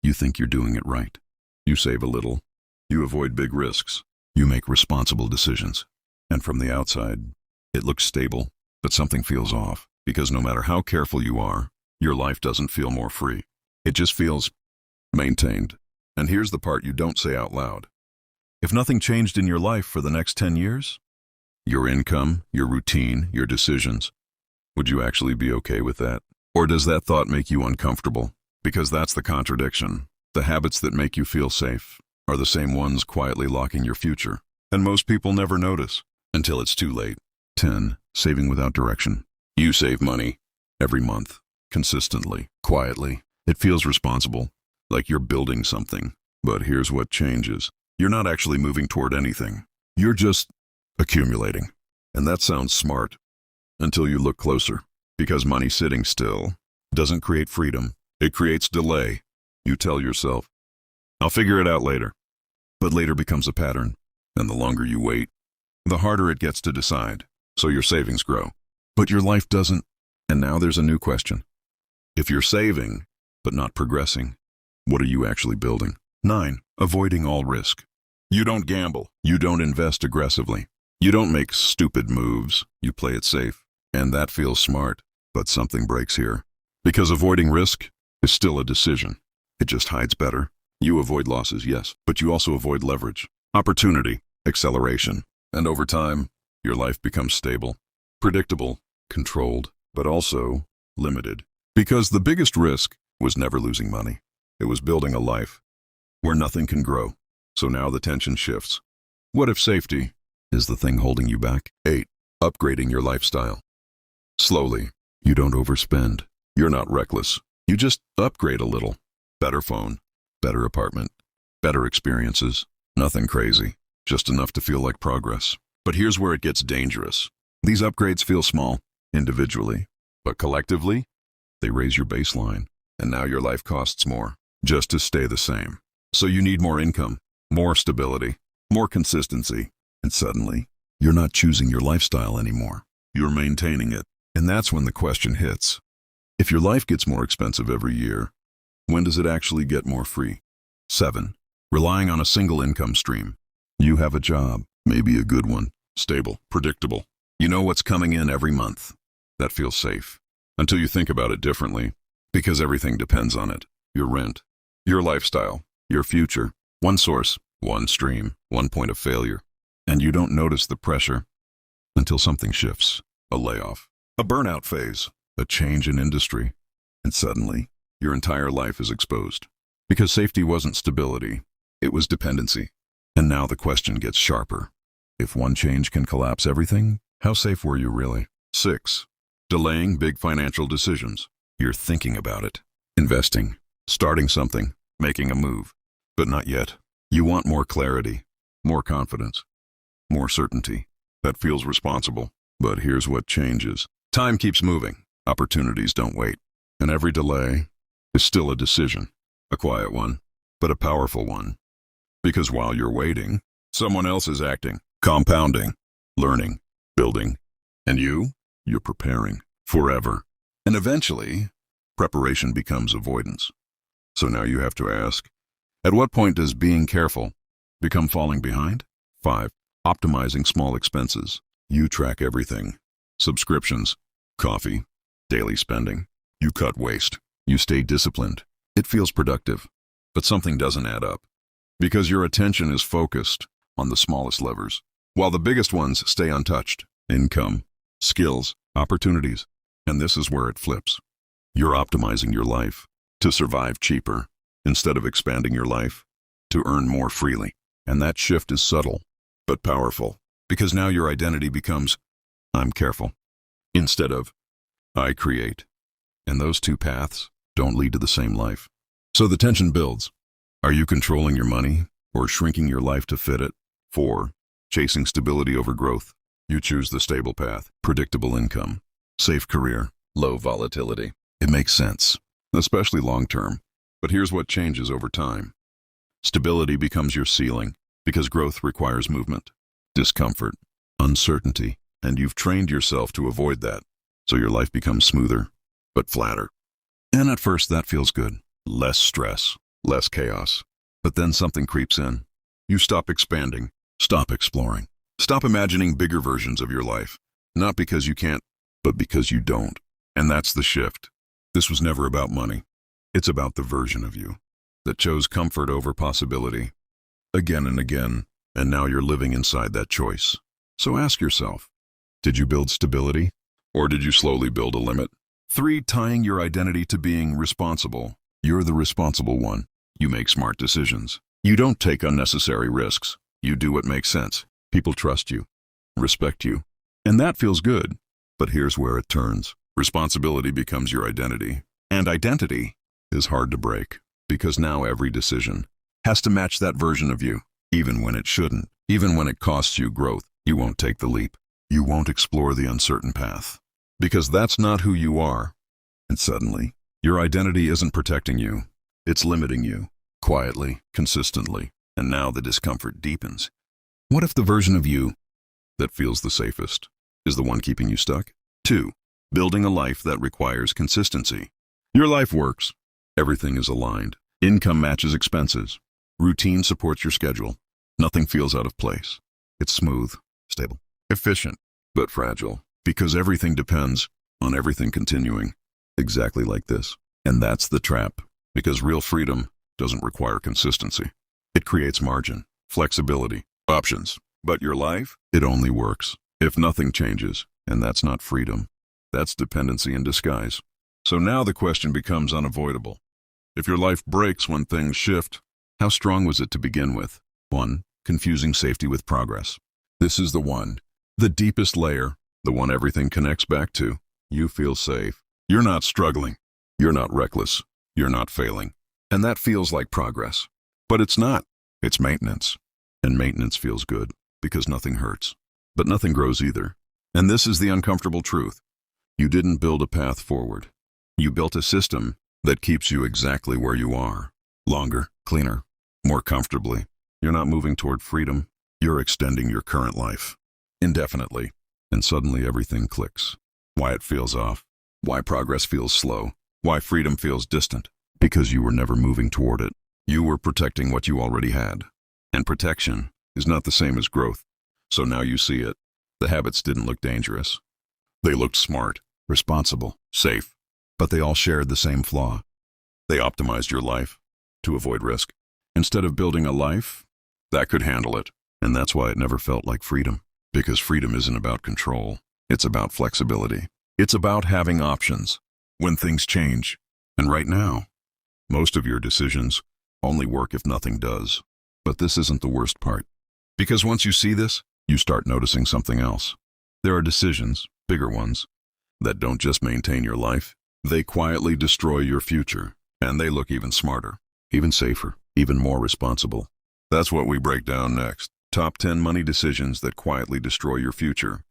You think you're doing it right. You save a little. You avoid big risks. You make responsible decisions. And from the outside, it looks stable, but something feels off, because no matter how careful you are, your life doesn't feel more free. It just feels maintained. And here's the part you don't say out loud. If nothing changed in your life for the next 10 years, your income, your routine, your decisions, would you actually be okay with that? Or does that thought make you uncomfortable? Because that's the contradiction. The habits that make you feel safe are the same ones quietly locking your future. And most people never notice until it's too late. 10. Saving without direction. You save money every month, consistently, quietly. It feels responsible, like you're building something. But here's what changes. You're not actually moving toward anything. You're just accumulating. And that sounds smart until you look closer. Because money sitting still doesn't create freedom. It creates delay. You tell yourself, I'll figure it out later. But later becomes a pattern. And the longer you wait, the harder it gets to decide. So your savings grow. But your life doesn't. And now there's a new question. If you're saving, but not progressing, what are you actually building? 9. Avoiding all risk. You don't gamble. You don't invest aggressively. You don't make stupid moves. You play it safe. And that feels smart. But something breaks here. Because avoiding risk is still a decision. It just hides better. You avoid losses, yes, but you also avoid leverage, opportunity, acceleration. And over time, your life becomes stable, predictable, controlled, but also limited. Because the biggest risk was never losing money. It was building a life where nothing can grow. So now the tension shifts. What if safety is the thing holding you back? 8. Upgrading your lifestyle. Slowly. You don't overspend. You're not reckless. You just upgrade a little. Better phone, better apartment, better experiences. Nothing crazy, just enough to feel like progress. But here's where it gets dangerous. These upgrades feel small, individually, but collectively, they raise your baseline. And now your life costs more, just to stay the same. So you need more income, more stability, more consistency. And suddenly, you're not choosing your lifestyle anymore. You're maintaining it. And that's when the question hits. If your life gets more expensive every year, when does it actually get more free? 7. Relying on a single income stream. You have a job, maybe a good one, stable, predictable. You know what's coming in every month. That feels safe. Until you think about it differently, because everything depends on it. Your rent, your lifestyle, your future. One source, one stream, one point of failure. And you don't notice the pressure until something shifts. A layoff, a burnout phase, a change in industry. And suddenly, your entire life is exposed. Because safety wasn't stability, it was dependency. And now the question gets sharper. If one change can collapse everything, how safe were you really? 6. Delaying big financial decisions. You're thinking about it. Investing, starting something, making a move. But not yet. You want more clarity, more confidence, more certainty. That feels responsible. But here's what changes. Time keeps moving. Opportunities don't wait. And every delay is still a decision. A quiet one, but a powerful one. Because while you're waiting, someone else is acting, compounding, learning, building. And you're preparing forever. And eventually, preparation becomes avoidance. So now you have to ask, at what point does being careful become falling behind? 5. Optimizing small expenses. You track everything. Subscriptions, coffee, daily spending. You cut waste. You stay disciplined. It feels productive, but something doesn't add up. Because your attention is focused on the smallest levers, while the biggest ones stay untouched. Income, skills, opportunities. And this is where it flips. You're optimizing your life to survive cheaper instead of expanding your life to earn more freely. And that shift is subtle, but powerful. Because now your identity becomes, I'm careful, instead of, I create. And those two paths don't lead to the same life. So the tension builds. Are you controlling your money or shrinking your life to fit it? 4. Chasing stability over growth. You choose the stable path, predictable income, safe career, low volatility. It makes sense, especially long term. But here's what changes over time. Stability becomes your ceiling because growth requires movement, discomfort, uncertainty, and you've trained yourself to avoid that. So your life becomes smoother, but flatter. And at first that feels good. Less stress, less chaos. But then something creeps in. You stop expanding, stop exploring, stop imagining bigger versions of your life. Not because you can't, but because you don't. And that's the shift. This was never about money. It's about the version of you that chose comfort over possibility again and again, and now you're living inside that choice. So ask yourself, did you build stability, or did you slowly build a limit? 3. Tying your identity to being responsible. You're the responsible one. You make smart decisions. You don't take unnecessary risks. You do what makes sense. People trust you, respect you, and that feels good. But here's where it turns. Responsibility becomes your identity. And identity is hard to break, because now every decision has to match that version of you, even when it shouldn't. Even when it costs you growth, you won't take the leap. You won't explore the uncertain path, because that's not who you are. And suddenly, your identity isn't protecting you. It's limiting you, quietly, consistently. And now the discomfort deepens. What if the version of you that feels the safest is the one keeping you stuck? 2. Building a life that requires consistency. Your life works. Everything is aligned. Income matches expenses. Routine supports your schedule. Nothing feels out of place. It's smooth, stable, efficient, but fragile, because everything depends on everything continuing exactly like this. And that's the trap, because real freedom doesn't require consistency. It creates margin, flexibility, options. But your life, it only works if nothing changes, and that's not freedom. That's dependency in disguise. So now the question becomes unavoidable. If your life breaks when things shift, how strong was it to begin with? 1. Confusing safety with progress. This is the one, the deepest layer, the one everything connects back to. You feel safe. You're not struggling. You're not reckless. You're not failing. And that feels like progress. But it's not. It's maintenance. And maintenance feels good because nothing hurts. But nothing grows either. And this is the uncomfortable truth. You didn't build a path forward. You built a system that keeps you exactly where you are. Longer, cleaner, more comfortably. You're not moving toward freedom. You're extending your current life indefinitely. And suddenly everything clicks. Why it feels off. Why progress feels slow. Why freedom feels distant. Because you were never moving toward it. You were protecting what you already had. And protection is not the same as growth. So now you see it. The habits didn't look dangerous. They looked smart, responsible, safe. But they all shared the same flaw. They optimized your life to avoid risk, instead of building a life that could handle it. And that's why it never felt like freedom. Because freedom isn't about control. It's about flexibility. It's about having options when things change. And right now, most of your decisions only work if nothing does. But this isn't the worst part. Because once you see this, you start noticing something else. There are decisions, bigger ones, that don't just maintain your life. They quietly destroy your future. And they look even smarter, even safer, even more responsible. That's what we break down next. Top 10 money decisions that quietly destroy your future.